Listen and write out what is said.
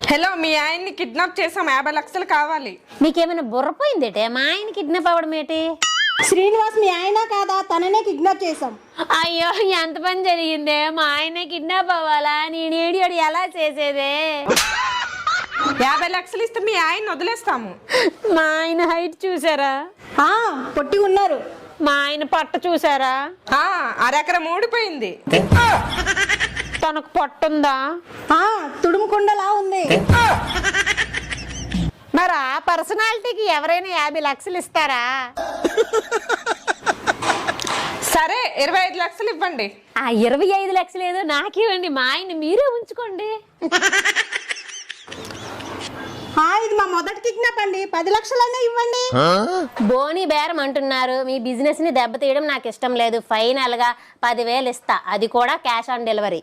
Hello, మీ ఆయన్ని kidnap చేసాం, 50 లక్షలు కావాలి. నీకేమైనా బుర్రపోయిందేటే? మా ఆయన కిడ్నాప్ అవ్వడం ఏంటి? శ్రీనివాస్ మీ ఆయన కాదా? తననే కిడ్నాప్ చేసాం. అయ్యో, ఎంత పని జరిగిందే! మా ఆయన కిడ్నాప్ అవ్వాలా? నేను ఏడియోడు ఎలా చేసేదే? 50 లక్షలు ఇస్తే మీ ఆయన్ని వదిలేస్తాము. మా ఆయన హైట్ చూసారా? పొట్టి ఉన్నారు. మా ఆయన పట్ట చూసారా? అరెకరం ఊడిపోయింది. తనకు పట్టుందా? తుడుముకుండలా ఉంది. మరి ఆ పర్సనాలిటీకి ఎవరైనా 50 లక్షలు ఇస్తారా? సరే, 25 లక్షలు ఇవ్వండి. ఆ 25 లక్షలు ఏదో నాకివ్వండి, మా ఆయన మీరే ఉంచుకోండి. ఇది మా మొదటి కిడ్నాప్ అండి, 10 లక్షలైనా ఇవ్వండి. బోని బేరం అంటున్నారు. మీ బిజినెస్ ని దెబ్బతీయడం నాకు ఇష్టం లేదు. ఫైనల్ గా 10,000 ఇస్తా, అది కూడా క్యాష్ ఆన్ డెలివరీ.